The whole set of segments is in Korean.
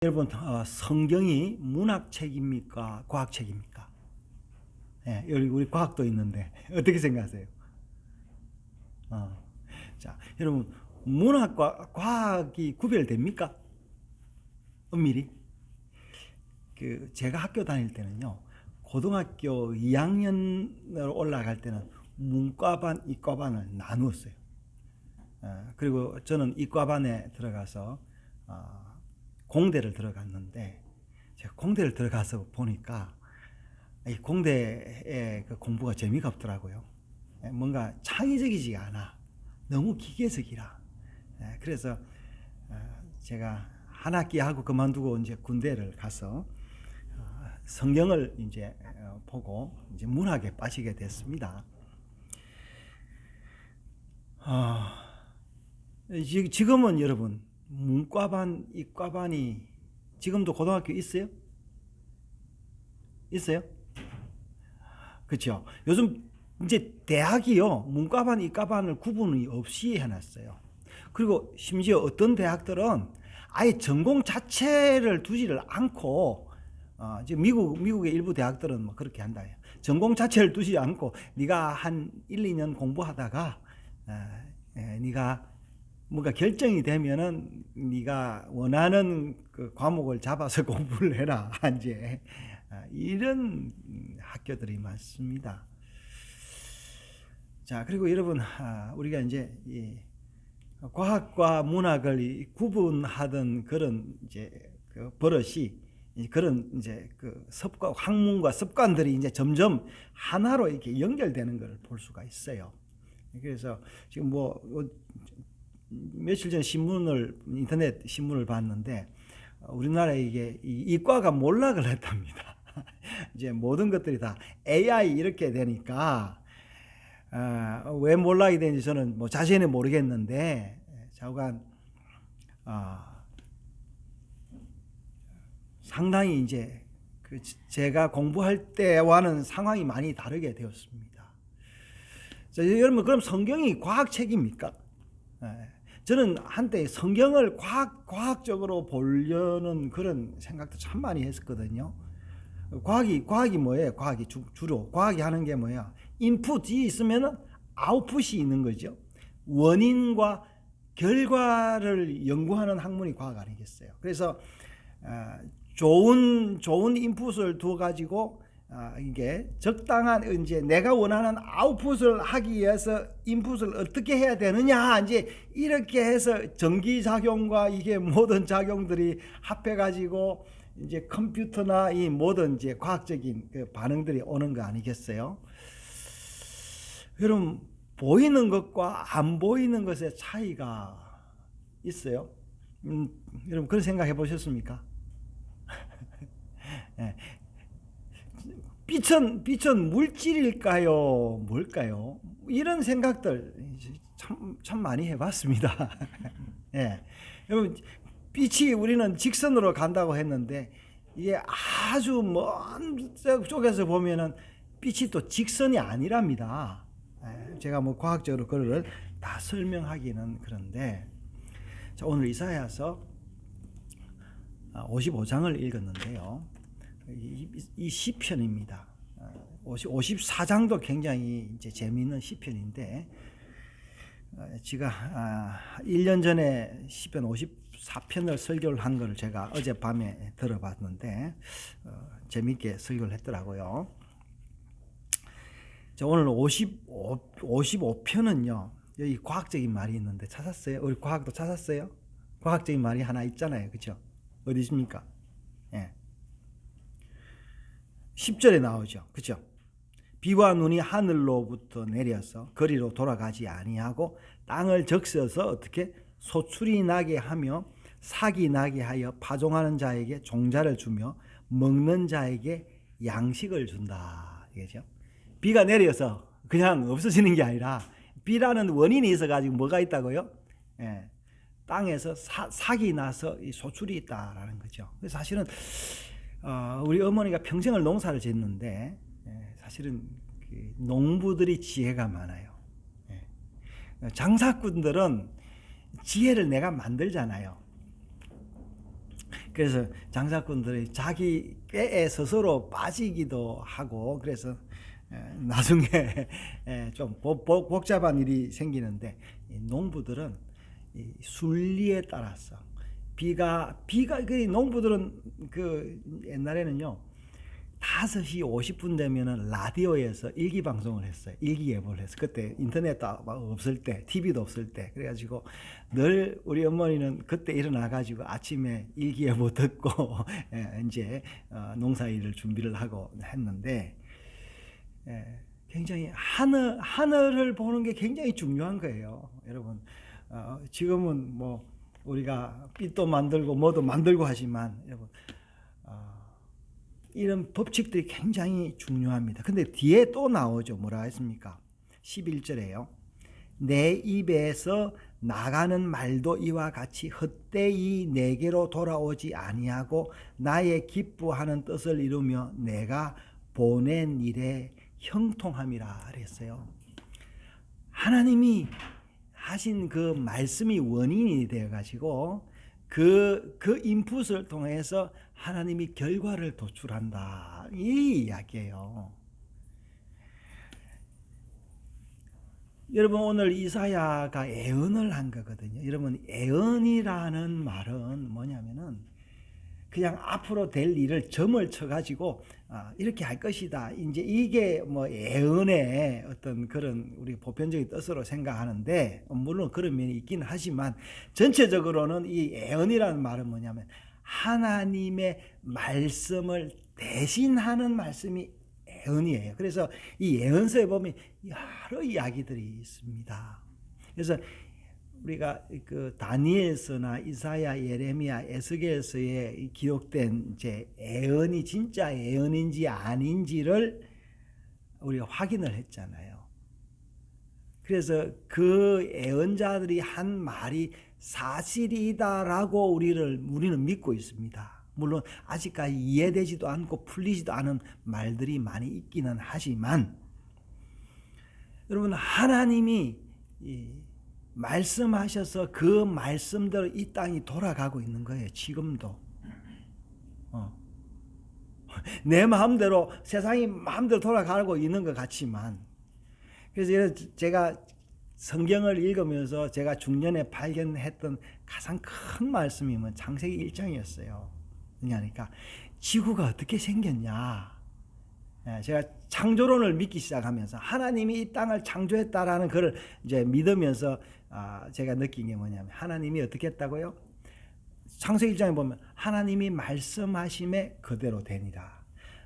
여러분, 성경이 문학책입니까? 과학책입니까? 예, 여기 우리 과학도 있는데 어떻게 생각하세요? 어, 자, 여러분, 문학과 과학이 구별됩니까? 엄밀히? 제가 학교 다닐 때는요, 고등학교 2학년으로 올라갈 때는 문과반, 이과반을 나누었어요. 그리고 저는 이과반에 들어가서 공대를 들어갔는데, 제가 공대를 들어가서 보니까 이 공대의 그 공부가 재미가 없더라고요. 뭔가 창의적이지가 않아. 너무 기계적이라. 그래서 제가 한 학기 하고 그만두고 이제 군대를 가서 성경을 이제 보고 이제 문학에 빠지게 됐습니다. 지금은 여러분, 문과반, 이과반이 지금도 고등학교 있어요? 있어요? 그렇죠. 요즘 이제 대학이요, 문과반, 이과반을 구분이 없이 해놨어요. 그리고 심지어 어떤 대학들은 아예 전공 자체를 두지를 않고, 지금 미국의 일부 대학들은 뭐 그렇게 한다. 전공 자체를 두지 않고 네가 한 1, 2년 공부하다가 네가 뭔가 결정이 되면은 네가 원하는 그 과목을 잡아서 공부를 해라. 이제 이런 학교들이 많습니다. 자, 그리고 여러분, 우리가 이제 이 과학과 문학을 구분하던 그런 이제 그 버릇이, 그런 이제 그 습관, 학문과 습관들이 이제 점점 하나로 이렇게 연결되는 걸 볼 수가 있어요. 그래서 지금 뭐 며칠 전 인터넷 신문을 봤는데, 우리나라에 이게 이과가 몰락을 했답니다. 이제 모든 것들이 다 AI 이렇게 되니까, 왜 몰락이 되는지 저는 뭐 자세히는 모르겠는데, 좌우간 상당히 이제 제가 공부할 때와는 상황이 많이 다르게 되었습니다. 자, 여러분, 그럼 성경이 과학책입니까? 저는 한때 성경을 과학적으로 보려는 그런 생각도 참 많이 했었거든요. 과학이 뭐예요? 과학이 주로 과학이 하는 게 뭐야? 인풋이 있으면 아웃풋이 있는 거죠. 원인과 결과를 연구하는 학문이 과학 아니겠어요? 그래서 좋은 인풋을 두어 가지고 이게 적당한 이제 내가 원하는 아웃풋을 하기 위해서 인풋을 어떻게 해야 되느냐, 이제 이렇게 해서 전기작용과 이게 모든 작용들이 합해 가지고 이제 컴퓨터나 이 모든 이제 과학적인 그 반응들이 오는 거 아니겠어요? 여러분, 보이는 것과 안 보이는 것의 차이가 있어요. 여러분, 그런 생각 해보셨습니까? 예. 빛은 물질일까요? 뭘까요? 이런 생각들 참 많이 해봤습니다. 예. 여러분, 빛이 우리는 직선으로 간다고 했는데, 이게 아주 먼 쪽에서 보면은 빛이 또 직선이 아니랍니다. 제가 뭐 과학적으로 그걸 다 설명하기는 그런데, 자, 오늘 이사야서 55장을 읽었는데요. 이 시편입니다. 54장도 굉장히 이제 재미있는 시편인데, 제가 1년 전에 시편 54편을 설교를 한 걸 제가 어젯밤에 들어봤는데 재미있게 설교를 했더라고요. 자, 오늘 55편은요, 여기 과학적인 말이 있는데 찾았어요? 우리 과학도 찾았어요? 과학적인 말이 하나 있잖아요. 그렇죠? 어디 있습니까? 예. 10절에 나오죠. 그렇죠? 비와 눈이 하늘로부터 내려서 거리로 돌아가지 아니하고 땅을 적셔서 어떻게 소출이 나게 하며 삭이 나게 하여 파종하는 자에게 종자를 주며 먹는 자에게 양식을 준다. 이거죠. 비가 내려서 그냥 없어지는 게 아니라 비라는 원인이 있어가지고 뭐가 있다고요? 예, 땅에서 삭이 나서 이 소출이 있다라는 거죠. 그래서 사실은 우리 어머니가 평생을 농사를 짓는데, 사실은 농부들이 지혜가 많아요. 장사꾼들은 지혜를 내가 만들잖아요. 그래서 장사꾼들이 자기 꾀에 스스로 빠지기도 하고 그래서 나중에 좀 복잡한 일이 생기는데 농부들은 순리에 따라서 비가 농부들은 그 옛날에는요 5시 50분 되면은 라디오에서 일기 방송을 했어요. 일기예보를 했어요. 그때 인터넷도 없을 때, TV도 없을 때. 그래가지고 늘 우리 어머니는 그때 일어나가지고 아침에 일기예보 듣고 이제 농사일을 준비를 하고 했는데 굉장히 하늘을 보는 게 굉장히 중요한 거예요. 여러분 지금은 뭐 우리가 빛도 만들고 뭐도 만들고 하지만 여러분 이런 법칙들이 굉장히 중요합니다. 근데 뒤에 또 나오죠. 뭐라 했습니까? 11절에요. 내 입에서 나가는 말도 이와 같이 헛되이 내게로 돌아오지 아니하고 나의 기뻐하는 뜻을 이루며 내가 보낸 일에 형통함이라 그랬어요. 하나님이 하신 그 말씀이 원인이 되어가지고 그 인풋을 통해서 하나님이 결과를 도출한다. 이 이야기예요. 여러분 오늘 이사야가 예언을 한 거거든요. 여러분 예언이라는 말은 뭐냐면은 그냥 앞으로 될 일을 점을 쳐가지고 이렇게 할 것이다. 이제 이게 뭐 예언의 어떤 그런 우리 보편적인 뜻으로 생각하는데 물론 그런 면이 있긴 하지만 전체적으로는 이 예언이라는 말은 뭐냐면 하나님의 말씀을 대신하는 말씀이 예언이에요. 그래서 이 예언서에 보면 여러 이야기들이 있습니다. 그래서 우리가 그 다니엘서나 이사야, 예레미야, 에스겔서에 기록된 이제 예언이 진짜 예언인지 아닌지를 우리가 확인을 했잖아요. 그래서 그 예언자들이 한 말이 사실이다라고 우리는 믿고 있습니다. 물론 아직까지 이해되지도 않고 풀리지도 않은 말들이 많이 있기는 하지만 여러분 하나님이 말씀하셔서 그 말씀대로 이 땅이 돌아가고 있는 거예요. 지금도. 내 마음대로 세상이 마음대로 돌아가고 있는 것 같지만 그래서 제가 성경을 읽으면서 제가 중년에 발견했던 가장 큰 말씀이 창세기 1장이었어요. 그러니까 지구가 어떻게 생겼냐. 제가 창조론을 믿기 시작하면서 하나님이 이 땅을 창조했다라는 것을 이제 믿으면서 제가 느낀 게 뭐냐면 하나님이 어떻게 했다고요? 창세기 1장에 보면 하나님이 말씀하심에 그대로 되니라.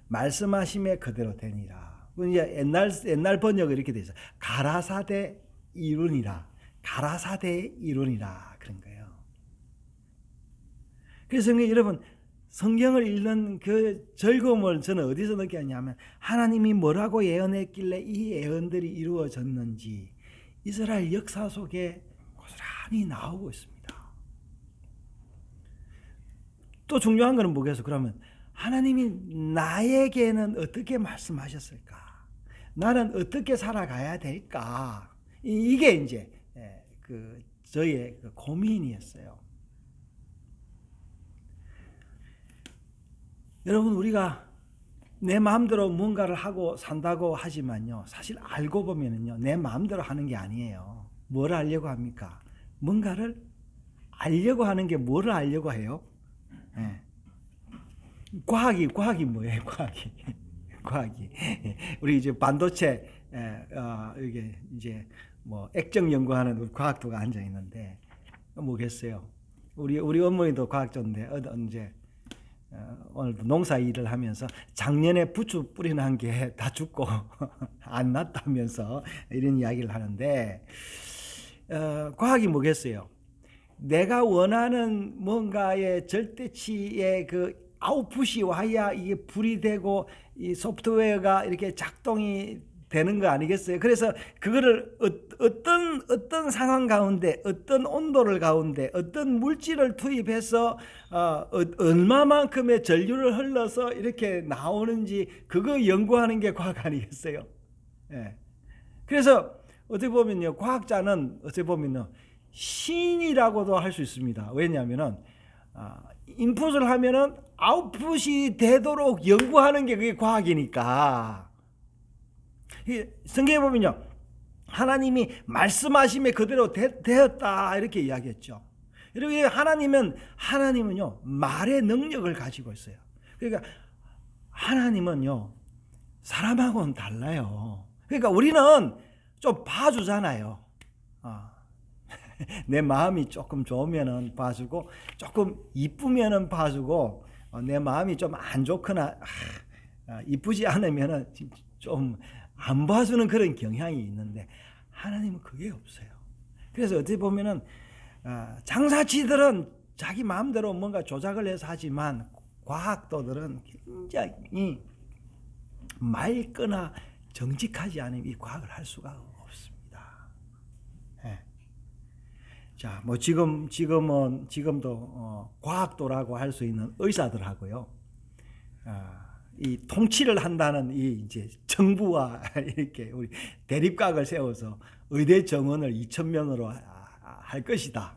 말씀하심에 그대로 되니라. 이제 옛날 번역이 이렇게 돼 있어요. 가라사대 이루니라. 가라사대 이루니라. 그런 거예요. 그래서 여러분 성경을 읽는 그 즐거움을 저는 어디서 느꼈냐면 하나님이 뭐라고 예언했길래 이 예언들이 이루어졌는지 이스라엘 역사 속에 고스란히 나오고 있습니다. 또 중요한 것은 뭐겠어? 그러면 하나님이 나에게는 어떻게 말씀하셨을까? 나는 어떻게 살아가야 될까? 이게 이제 저의 고민이었어요. 여러분 우리가 내 마음대로 뭔가를 하고 산다고 하지만요. 사실 알고 보면은요. 내 마음대로 하는 게 아니에요. 뭘 알려고 합니까? 뭔가를 알려고 하는 게 뭐를 알려고 해요? 네. 과학이 뭐예요? 과학이. 우리 이제 반도체 이게 이제 뭐 액정 연구하는 과학도가 앉아 있는데 뭐겠어요? 우리 어머니도 과학자인데 언제 오늘도 농사 일을 하면서 작년에 부추 뿌리는 게 다 죽고 안 났다면서 이런 이야기를 하는데 과학이 뭐겠어요? 내가 원하는 뭔가의 절대치의 그 아웃풋이 와야 이게 불이 되고 이 소프트웨어가 이렇게 작동이 되는 거 아니겠어요? 그래서 그거를 어떤 상황 가운데 어떤 온도를 가운데 어떤 물질을 투입해서 얼마만큼의 전류를 흘러서 이렇게 나오는지 그거 연구하는 게 과학 아니겠어요? 예. 그래서 어떻게 보면요, 과학자는 어떻게 보면요 신이라고도 할 수 있습니다. 왜냐하면은 인풋을 하면은 아웃풋이 되도록 연구하는 게 그게 과학이니까. 성경에 보면요, 하나님이 말씀하심에 그대로 되었다 이렇게 이야기했죠. 여러분, 하나님은요 말의 능력을 가지고 있어요. 그러니까 하나님은요 사람하고는 달라요. 그러니까 우리는 좀 봐주잖아요. 내 마음이 조금 좋으면은 봐주고, 조금 이쁘면은 봐주고, 내 마음이 좀 안 좋거나 이쁘지 않으면은 좀 안 봐주는 그런 경향이 있는데, 하나님은 그게 없어요. 그래서 어떻게 보면은 장사치들은 자기 마음대로 뭔가 조작을 해서 하지만, 과학도들은 굉장히 맑거나 정직하지 않으면 이 과학을 할 수가 없습니다. 네. 자, 뭐 지금도 과학도라고 할 수 있는 의사들하고요, 이 통치를 한다는 이 이제 정부와 이렇게 우리 대립각을 세워서 의대 정원을 2,000명으로 할 것이다.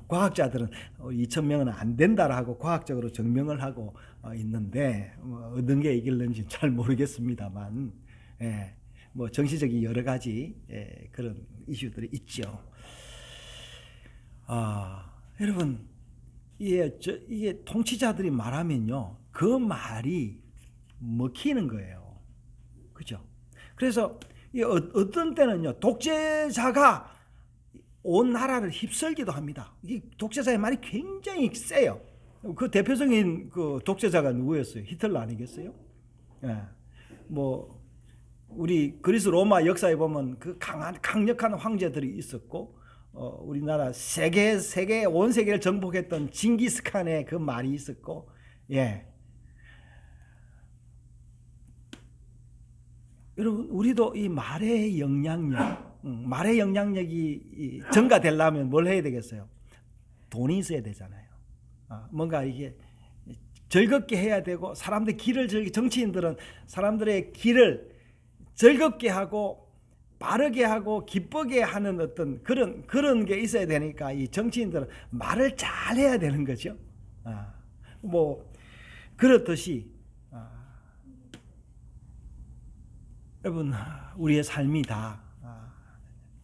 과학자들은 2,000명은 안 된다라고 과학적으로 증명을 하고 있는데, 어떤 게 이길는지 잘 모르겠습니다만, 뭐 정치적인 여러 가지 그런 이슈들이 있죠. 여러분, 이게 통치자들이 말하면요, 그 말이 먹히는 거예요. 그죠? 그래서 어떤 때는요, 독재자가 온 나라를 휩쓸기도 합니다. 이 독재자의 말이 굉장히 세요. 그 대표적인 그 독재자가 누구였어요? 히틀러 아니겠어요? 뭐 우리 그리스 로마 역사에 보면 그 강력한 황제들이 있었고, 우리나라 온 세계를 정복했던 징기스칸의 그 말이 있었고, 여러분, 우리도 이 말의 영향력이 증가되려면 뭘 해야 되겠어요? 돈이 있어야 되잖아요. 뭔가 이게 즐겁게 해야 되고, 정치인들은 사람들의 길을 즐겁게 하고 빠르게 하고 기쁘게 하는 어떤 그런 게 있어야 되니까, 이 정치인들은 말을 잘 해야 되는 거죠. 뭐 그렇듯이 여러분, 우리의 삶이 다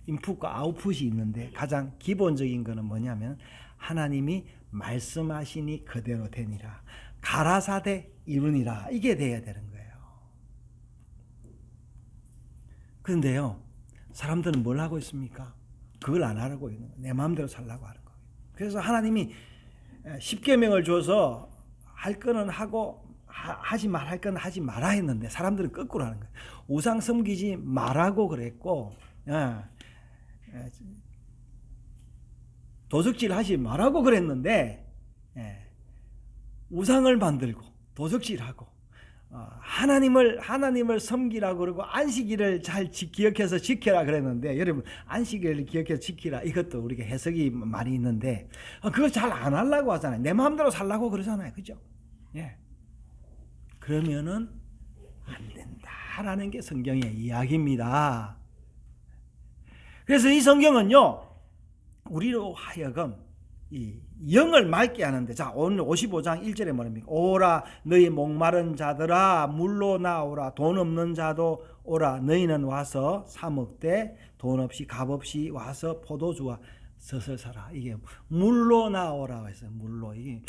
인풋과 아웃풋이 있는데, 가장 기본적인 거는 뭐냐면, 하나님이 말씀하시니 그대로 되니라, 가라사대 이루니라, 이게 돼야 되는 거예요. 그런데요, 사람들은 뭘 하고 있습니까? 그걸 안 하려고 있는 거예요. 내 마음대로 살려고 하는 거예요. 그래서 하나님이 10계명을 줘서 할 거는 하고 할 거는 하지 마라 했는데, 사람들은 거꾸로 하는 거예요. 우상 섬기지 말라고 그랬고, 도적질 하지 말라고 그랬는데, 우상을 만들고 도적질하고, 하나님을 섬기라고 그러고 안식일을 잘 기억해서 지켜라 그랬는데, 여러분, 안식일을 기억해서 지키라, 이것도 우리가 해석이 많이 있는데, 그걸 잘 안 하려고 하잖아요. 내 마음대로 살라고 그러잖아요. 그죠? 그러면은 안 된다라는 게 성경의 이야기입니다. 그래서 이 성경은요, 우리로 하여금 이 영을 맑게 하는데, 자, 오늘 55장 1절에 뭐랍니까? 오라 너희 목마른 자들아 물로 나오라, 돈 없는 자도 오라, 너희는 와서 사 먹되 돈 없이 값 없이 와서 포도주와 젖을 사라. 이게 물로 나오라고 했어요. 물로. 이게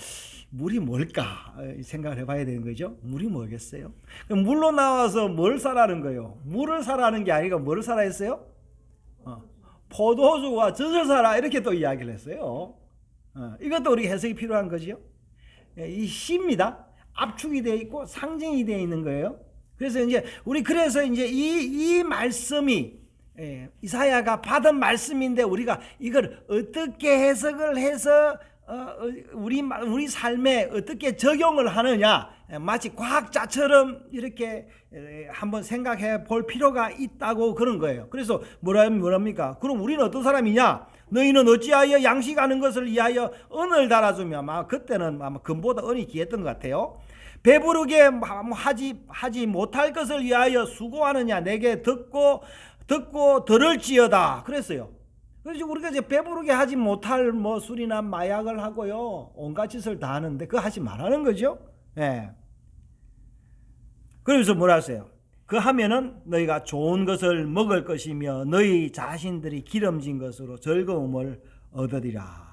물이 뭘까 생각을 해봐야 되는 거죠. 물이 뭐겠어요? 물로 나와서 뭘 사라는 거예요? 물을 사라는 게 아니고 뭐를 사라 했어요? 포도주와 젖을 사라, 이렇게 또 이야기를 했어요. 이것도 우리 해석이 필요한 거죠. 이 시입니다. 압축이 되어 있고 상징이 되어 있는 거예요. 그래서 이제 이 말씀이 이사야가 받은 말씀인데, 우리가 이걸 어떻게 해석을 해서 우리 삶에 어떻게 적용을 하느냐, 마치 과학자처럼 이렇게 한번 생각해 볼 필요가 있다고 그런 거예요. 그래서 뭐랍니까? 그럼 우리는 어떤 사람이냐? 너희는 어찌하여 양식하는 것을 위하여 은을 달아주며, 아마 그때는 아마 금보다 은이 귀했던 것 같아요. 배부르게 하지 못할 것을 위하여 수고하느냐? 내게 듣고 들을지어다 그랬어요. 그래서 우리가 이제 배부르게 하지 못할 뭐 술이나 마약을 하고요, 온갖 짓을 다 하는데 그거 하지 말라는 거죠. 예. 그래서 뭐라 하세요? 그 하면은 너희가 좋은 것을 먹을 것이며 너희 자신들이 기름진 것으로 즐거움을 얻으리라.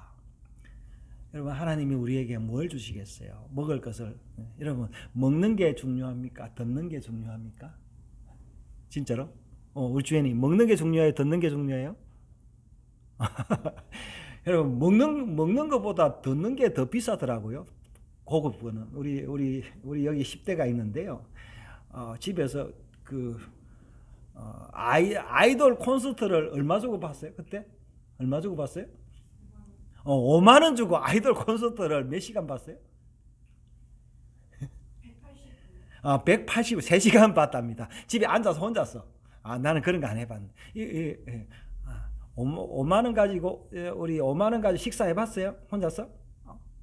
여러분, 하나님이 우리에게 뭘 주시겠어요? 먹을 것을. 여러분, 먹는 게 중요합니까? 듣는 게 중요합니까? 진짜로? 우리 주인님, 먹는 게 중요해요? 듣는 게 중요해요? 여러분, 먹는 것보다 듣는 게 더 비싸더라고요. 고급 거는. 우리 여기 10대가 있는데요. 집에서 아이돌 콘서트를 얼마 주고 봤어요? 그때? 얼마 주고 봤어요? 5만 원 주고 아이돌 콘서트를 몇 시간 봤어요? 180, 3시간 봤답니다. 집에 앉아서 혼자서. 나는 그런 거 안 해봤는데. 5만 원 가지고, 우리 5만 원 가지고 식사해 봤어요? 혼자서?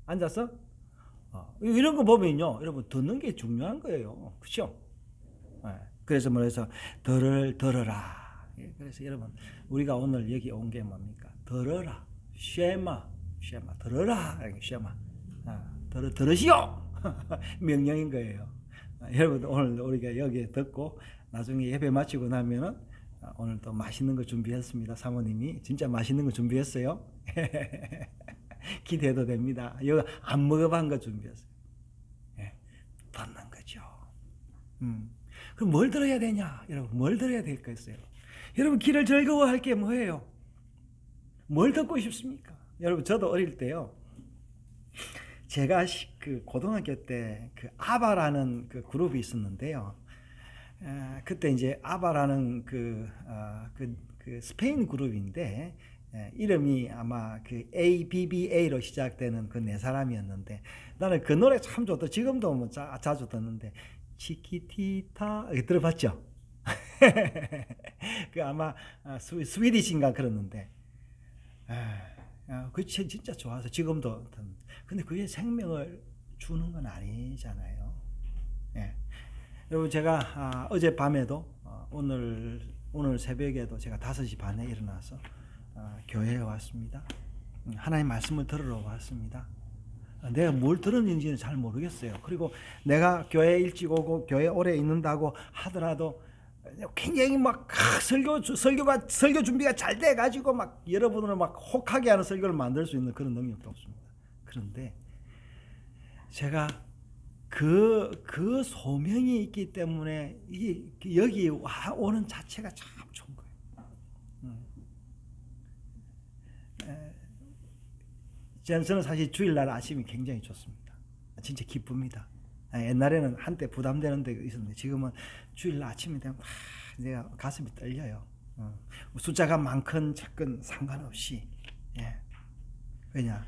앉아서? 이런 거 보면요, 여러분, 듣는 게 중요한 거예요. 그렇죠? 그래서 뭐래서 들어라. 그래서 여러분, 우리가 오늘 여기 온 게 뭡니까? 들어라. 쉐마 들어라. 쉐마. 들으시오. 명령인 거예요. 여러분, 오늘 우리가 여기 듣고 나중에 예배 마치고 나면은 오늘 또 맛있는 거 준비했습니다. 사모님이 진짜 맛있는 거 준비했어요. 기대해도 됩니다. 이거 안 먹어본 거 준비했어요. 듣는 거죠. 그럼 뭘 들어야 되냐? 여러분, 뭘 들어야 될 거 있어요? 여러분, 귀를 즐거워할 게 뭐예요? 뭘 듣고 싶습니까? 여러분, 저도 어릴 때요, 제가 고등학교 때 아바라는 그룹이 있었는데요. 그때 이제 아바라는 그 스페인 그룹인데, 이름이 아마 ABBA로 시작되는 그 네 사람이었는데, 나는 그 노래 참 좋다. 지금도 뭐 자주 듣는데, 치키티타 들어봤죠? 그 아마 스위디시인가 그랬는데, 그 진짜 좋아서 지금도. 근데 그게 생명을 주는 건 아니잖아요. 여러분, 제가 어젯밤에도 오늘 새벽에도 제가 5시 반에 일어나서 교회에 왔습니다. 하나님 말씀을 들으러 왔습니다. 내가 뭘 들었는지는 잘 모르겠어요. 그리고 내가 교회 일찍 오고 교회 오래 있는다고 하더라도 굉장히 막 설교 준비가 잘 돼가지고 막 여러분을 막 혹하게 하는 설교를 만들 수 있는 그런 능력도 없습니다. 그런데 제가 그 소명이 있기 때문에 여기 오는 자체가 참 좋은 거예요. 저는 사실 주일날 아침이 굉장히 좋습니다. 진짜 기쁩니다. 옛날에는 한때 부담되는 데가 있었는데 지금은 주일날 아침이 되면 내가 가슴이 떨려요. 숫자가 많건 적건 상관없이. 왜냐?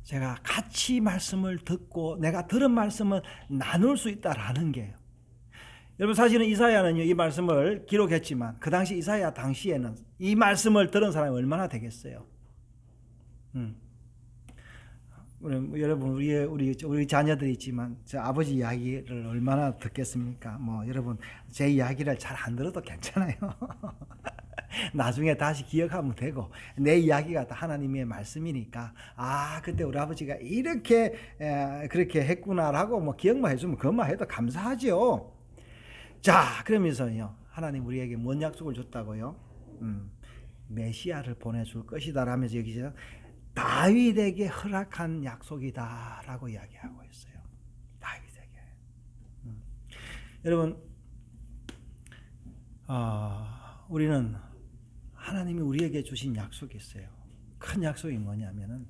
제가 같이 말씀을 듣고 내가 들은 말씀을 나눌 수 있다라는 게요. 여러분, 사실은 이사야는요, 이 말씀을 기록했지만 그 당시 이사야 당시에는 이 말씀을 들은 사람이 얼마나 되겠어요? 여러분, 우리 자녀들이 있지만 저 아버지 이야기를 얼마나 듣겠습니까? 뭐 여러분, 제 이야기를 잘 안 들어도 괜찮아요. 나중에 다시 기억하면 되고, 내 이야기가 다 하나님의 말씀이니까 그때 우리 아버지가 이렇게 그렇게 했구나라고 뭐 기억만 해주면 그것만 해도 감사하죠. 자, 그러면서요, 하나님 우리에게 뭔 약속을 줬다고요? 메시아를 보내줄 것이다 라면서 여기서 다윗에게 허락한 약속이다라고 이야기하고 있어요. 다윗에게. 여러분, 우리는 하나님이 우리에게 주신 약속이 있어요. 큰 약속이 뭐냐면은,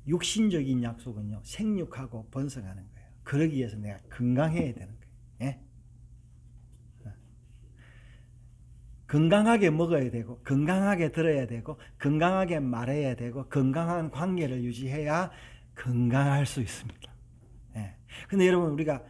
육신적인 약속은요, 생육하고 번성하는 거예요. 그러기 위해서 내가 건강해야 되는 거예요. 건강하게 먹어야 되고, 건강하게 들어야 되고, 건강하게 말해야 되고, 건강한 관계를 유지해야 건강할 수 있습니다. 근데 여러분, 우리가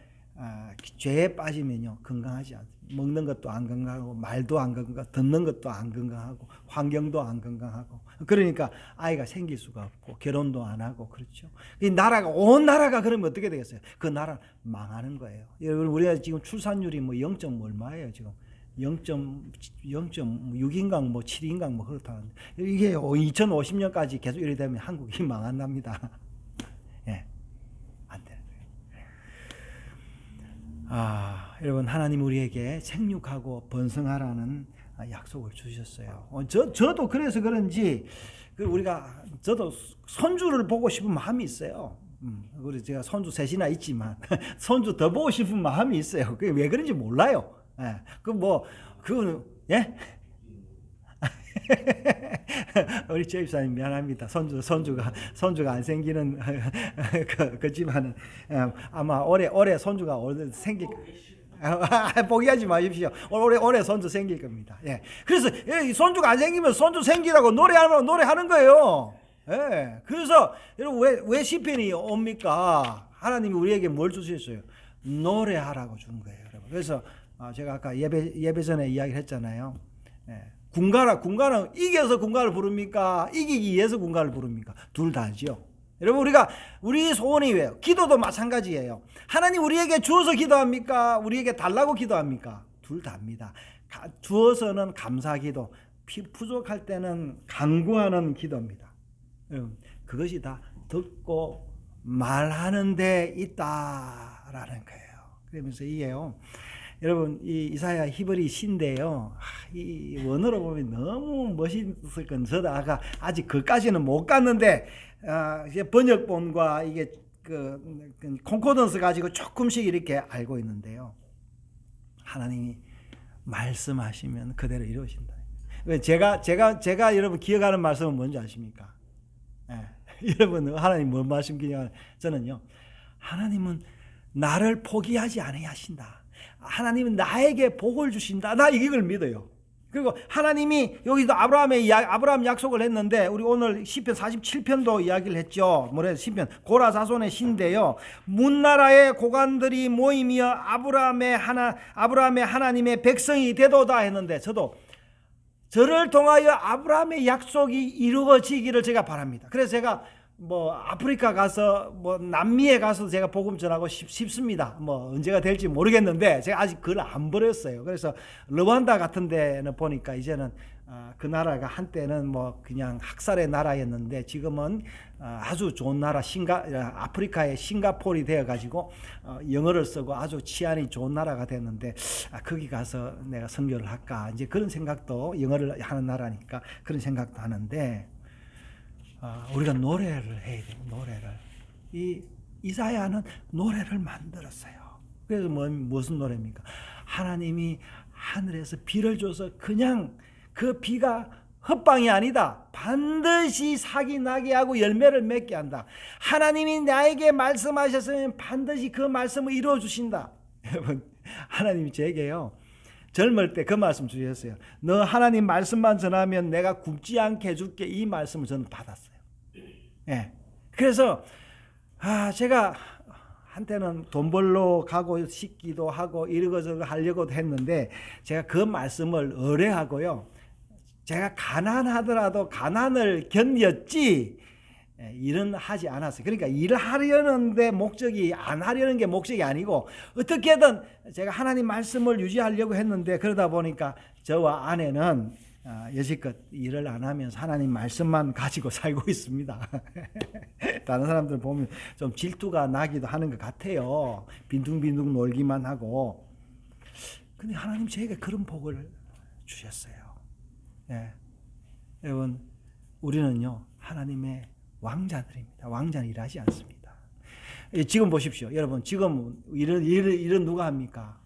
죄에 빠지면요, 건강하지 않습니다. 먹는 것도 안 건강하고, 말도 안 건강하고, 듣는 것도 안 건강하고, 환경도 안 건강하고, 그러니까 아이가 생길 수가 없고, 결혼도 안 하고, 그렇죠. 이 나라가, 온 나라가 그러면 어떻게 되겠어요? 그 나라 망하는 거예요. 여러분, 우리가 지금 출산율이 뭐 0. 얼마예요, 지금. 0.6인강 뭐 7인강 뭐 그렇다는데 이게 2050년까지 계속 이래 되면 한국이 망한답니다. 예, 안 되는 거예요. 여러분 하나님 우리에게 생육하고 번성하라는 약속을 주셨어요. 저도 그래서 그런지 저도 손주를 보고 싶은 마음이 있어요. 우리 제가 손주 셋이나 있지만 손주 더 보고 싶은 마음이 있어요. 그게 왜 그런지 몰라요. 예. 그거는 예? 우리 최입사님 미안합니다. 손주가 안 생기는 그지만은 아마 올해 손주가 생길. 포기하지 마십시오. 올해 손주 생길 겁니다. 예. 그래서 이 손주가 안 생기면 손주 생기라고 노래하는 거예요. 예. 그래서 여러분 왜 시편이 옵니까? 하나님이 우리에게 뭘 주셨어요? 노래하라고 준 거예요, 여러분. 그래서 제가 아까 예배 전에 이야기를 했잖아요. 예. 군가는 이겨서 군가를 부릅니까? 이기기 위해서 군가를 부릅니까? 둘 다죠. 여러분 우리 소원이 왜요? 기도도 마찬가지예요. 하나님 우리에게 주어서 기도합니까? 우리에게 달라고 기도합니까? 둘 다입니다. 주어서는 감사기도, 부족할 때는 간구하는 기도입니다. 여러분 그것이 다 듣고 말하는 데 있다라는 거예요. 그러면서 이게요. 여러분 이 이사야 히브리 시인데요. 이 원어로 보면 너무 멋있을 건 저도 아직 그까지는 못 갔는데 이제 번역본과 이게 그 콘코던스 가지고 조금씩 이렇게 알고 있는데요. 하나님이 말씀하시면 그대로 이루어진다. 제가 여러분 기억하는 말씀은 뭔지 아십니까? 예. 여러분 하나님 뭔 말씀 기억하는? 저는요. 하나님은 나를 포기하지 아니하신다. 하나님은 나에게 복을 주신다. 나 이걸 믿어요. 그리고 하나님이 여기도 아브라함 약속을 했는데 우리 오늘 시편 47편도 이야기를 했죠. 시편 고라 자손의 시인데요. 문나라의 고관들이 모이며 아브라함의 하나님의 백성이 되도다 했는데 저를 통하여 아브라함의 약속이 이루어지기를 제가 바랍니다. 그래서 제가 아프리카 가서 남미에 가서 제가 복음 전하고 싶습니다. 언제가 될지 모르겠는데 제가 아직 그걸 안 버렸어요. 그래서 르완다 같은 데는 보니까 이제는 그 나라가 한때는 그냥 학살의 나라였는데 지금은 아주 좋은 나라 아프리카의 싱가포르이 되어 가지고 영어를 쓰고 아주 치안이 좋은 나라가 됐는데 거기 가서 내가 선교를 할까 이제 그런 생각도 영어를 하는 나라니까 그런 생각도 하는데 우리가 노래를 해야 돼요. 노래를. 이사야는 노래를 만들었어요. 그래서 무슨 노래입니까? 하나님이 하늘에서 비를 줘서 그냥 그 비가 헛방이 아니다. 반드시 삭이 나게 하고 열매를 맺게 한다. 하나님이 나에게 말씀하셨으면 반드시 그 말씀을 이루어 주신다. 여러분, 하나님이 제게요. 젊을 때 그 말씀 주셨어요. 너 하나님 말씀만 전하면 내가 굶지 않게 해줄게. 이 말씀을 저는 받았어요. 예. 그래서 제가 한때는 돈 벌러 가고 싶기도 하고 이러고저러고 하려고 했는데 제가 그 말씀을 의뢰하고요. 제가 가난하더라도 가난을 견뎠지 일은 하지 않았어요. 그러니까 일을 하려는데 안 하려는 게 목적이 아니고 어떻게든 제가 하나님 말씀을 유지하려고 했는데 그러다 보니까 저와 아내는 여지껏 일을 안 하면서 하나님 말씀만 가지고 살고 있습니다. 다른 사람들 보면 좀 질투가 나기도 하는 것 같아요. 빈둥빈둥 놀기만 하고. 근데 하나님 저에게 그런 복을 주셨어요. 예. 여러분 우리는요 하나님의 왕자들입니다. 왕자는 일하지 않습니다. 지금 보십시오. 여러분 지금 일은 누가 합니까?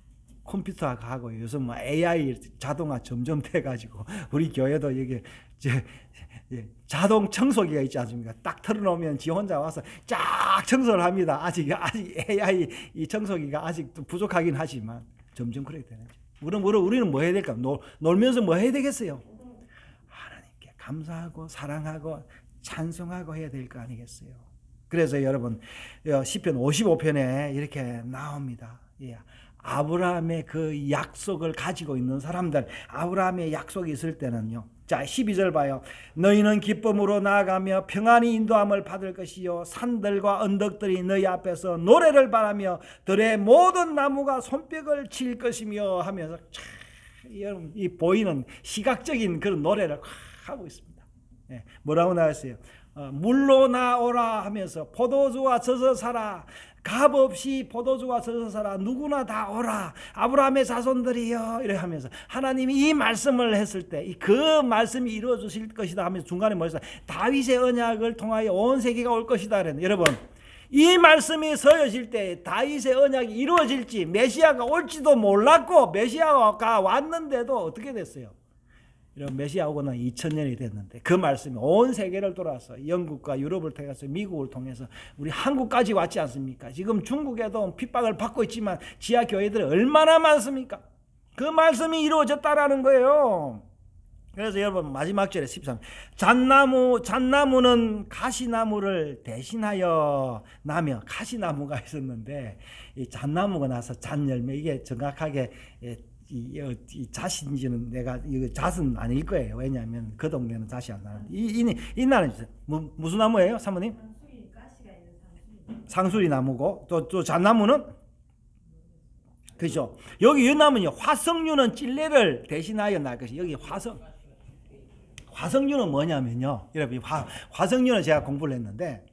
컴퓨터가 하고 요즘 AI 자동화 점점 돼가지고 우리 교회도 여기 자동 청소기가 있지 않습니까? 딱 틀어놓으면 지 혼자 와서 쫙 청소를 합니다. 아직 AI 이 청소기가 아직 부족하긴 하지만 점점 그렇게 되는지. 우리는 뭐 해야 될까? 놀면서 뭐 해야 되겠어요? 하나님께 감사하고 사랑하고 찬송하고 해야 될 거 아니겠어요? 그래서 여러분 시편 55편에 이렇게 나옵니다. 아브라함의 그 약속을 가지고 있는 사람들, 아브라함의 약속이 있을 때는요. 자, 12절 봐요. 너희는 기쁨으로 나아가며 평안히 인도함을 받을 것이요 산들과 언덕들이 너희 앞에서 노래를 바라며 들의 모든 나무가 손뼉을 칠 것이며 하면서 여러분 이 보이는 시각적인 그런 노래를 하고 있습니다. 예, 뭐라고 나왔어요? 물로 나오라 하면서 포도주와 젖어 살아 값없이 포도주와 젖어 살아 누구나 다 오라 아브라함의 자손들이여 이렇게 하면서 하나님이 이 말씀을 했을 때 그 말씀이 이루어 주실 것이다 하면서 중간에 뭐였어요? 다윗의 언약을 통하여 온 세계가 올 것이다 그랬는데 여러분 이 말씀이 서여질 때 다윗의 언약이 이루어질지 메시아가 올지도 몰랐고 메시아가 왔는데도 어떻게 됐어요? 이런 메시아 오고는 2000년이 됐는데 그 말씀이 온 세계를 돌아서 영국과 유럽을 통해서 미국을 통해서 우리 한국까지 왔지 않습니까? 지금 중국에도 핍박을 받고 있지만 지하 교회들이 얼마나 많습니까? 그 말씀이 이루어졌다라는 거예요. 그래서 여러분 마지막 절에 13 잣나무는 가시나무를 대신하여 나며 가시나무가 있었는데 이 잣나무가 나서 잣열매 이게 정확하게 이 잣인지는 내가 이거 잣은 아닐 거예요. 왜냐하면 그 동네는 잣이 안 나는데 이 나는 무슨 나무예요, 사모님? 상수리 나무고 또 잣나무는 그죠? 여기 이 나무는요 화석류는 찔레를 대신하여 날 것이 여기 화석류는 뭐냐면요, 여러분 화석류는 제가 공부를 했는데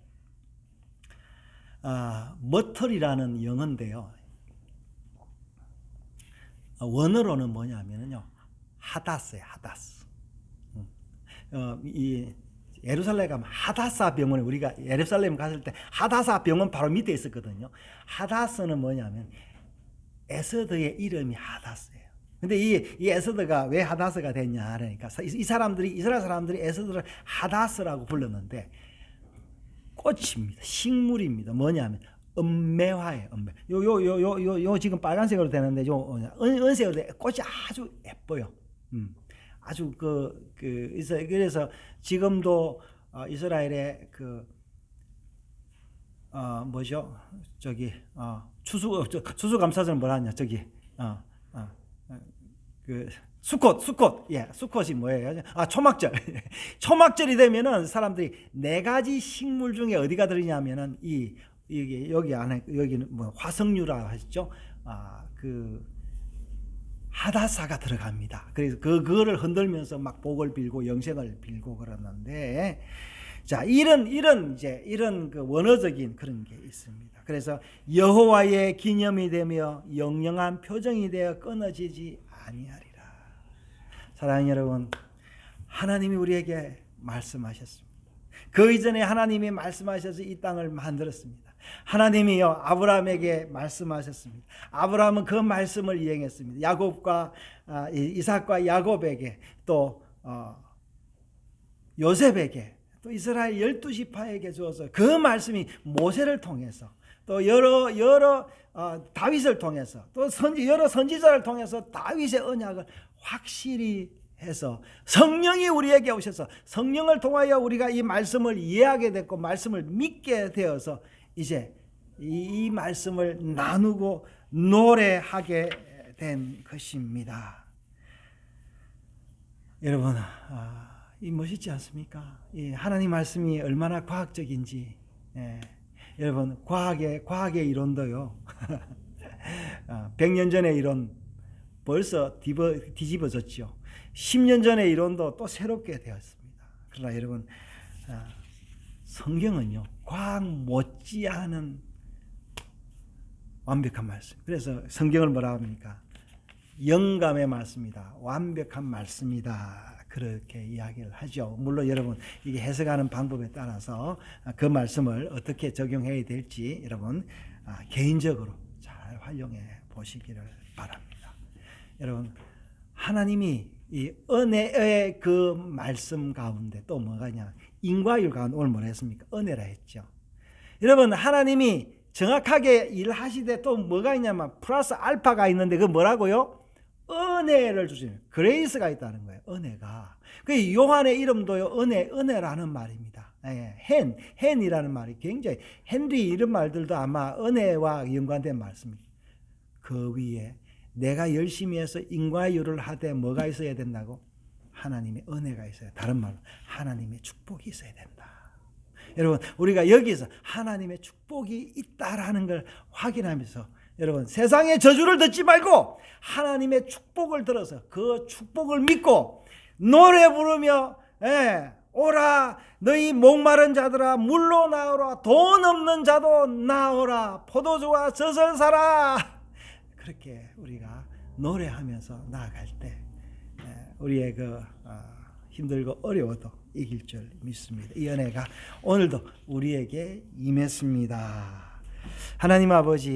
머털이라는 영어인데요. 원어로는 뭐냐면요 하다스예요. 하다스. 이 예루살렘 가면 하다사 병원에 우리가 예루살렘 갔을 때 하다사 병원 바로 밑에 있었거든요. 하다스는 뭐냐면 에서드의 이름이 하다스예요. 근데 이 에서드가 왜 하다스가 됐냐 그러니까 이 사람들이 이스라엘 사람들이 에서드를 하다스라고 불렀는데 꽃입니다. 식물입니다. 뭐냐면 은매화예요. 은매. 요 지금 빨간색으로 되는데 요 은색으로 돼. 꽃이 아주 예뻐요. 아주 그래서 지금도 이스라엘의 뭐죠? 저기 추수감사절 뭐라 하냐? 저기 수컷. 예, 수컷이 뭐예요? 초막절. 초막절이 되면은 사람들이 네 가지 식물 중에 어디가 들으냐면은 이게 여기 안에 여기는 뭐 화석류라 하셨죠? 하다사가 들어갑니다. 그래서 그거를 흔들면서 막 복을 빌고 영생을 빌고 그러는데 자, 이런 그 원어적인 그런 게 있습니다. 그래서 여호와의 기념이 되며 영영한 표정이 되어 끊어지지 아니하리라. 사랑하는 여러분, 하나님이 우리에게 말씀하셨습니다. 그 이전에 하나님이 말씀하셔서 이 땅을 만들었습니다. 하나님이요 아브라함에게 말씀하셨습니다. 아브라함은 그 말씀을 이행했습니다. 야곱과 이삭과 야곱에게 또 요셉에게 또 이스라엘 12지파에게 주어서 그 말씀이 모세를 통해서 또 여러 다윗을 통해서 또 여러 선지자를 통해서 다윗의 언약을 확실히 해서 성령이 우리에게 오셔서 성령을 통하여 우리가 이 말씀을 이해하게 됐고 말씀을 믿게 되어서 이제 이 말씀을 나누고 노래하게 된 것입니다. 여러분, 이 멋있지 않습니까? 이 하나님 말씀이 얼마나 과학적인지. 여러분, 과학의 이론도요. 100년 전의 이론 벌써 뒤집어졌죠. 10년 전의 이론도 또 새롭게 되었습니다. 그러나 여러분, 성경은요 과학 못지않은 완벽한 말씀. 그래서 성경을 뭐라 합니까? 영감의 말씀이다. 완벽한 말씀이다. 그렇게 이야기를 하죠. 물론 여러분 이게 해석하는 방법에 따라서 그 말씀을 어떻게 적용해야 될지 여러분 개인적으로 잘 활용해 보시기를 바랍니다. 여러분 하나님이 이 은혜의 그 말씀 가운데 또 뭐가 있냐? 인과율 가운데 오늘 뭐라 했습니까? 은혜라 했죠. 여러분 하나님이 정확하게 일하시되 또 뭐가 있냐면 플러스 알파가 있는데 그 뭐라고요? 은혜를 주시는 그레이스가 있다는 거예요. 은혜가. 그 요한의 이름도요 은혜라는 말입니다. 헨이라는 말이 굉장히 헨리 이런 말들도 아마 은혜와 연관된 말씀입니다. 그 위에 내가 열심히 해서 인과율을 하되 뭐가 있어야 된다고? 하나님의 은혜가 있어야. 다른 말로 하나님의 축복이 있어야 된다. 여러분 우리가 여기서 하나님의 축복이 있다라는 걸 확인하면서 여러분, 세상의 저주를 듣지 말고 하나님의 축복을 들어서 그 축복을 믿고 노래 부르며 오라 너희 목마른 자들아 물로 나오라 돈 없는 자도 나오라 포도주와 젖을 사라. 그렇게 우리가 노래하면서 나아갈 때 우리의 그 힘들고 어려워도 이길 줄 믿습니다. 이 은혜가 오늘도 우리에게 임했습니다. 하나님 아버지,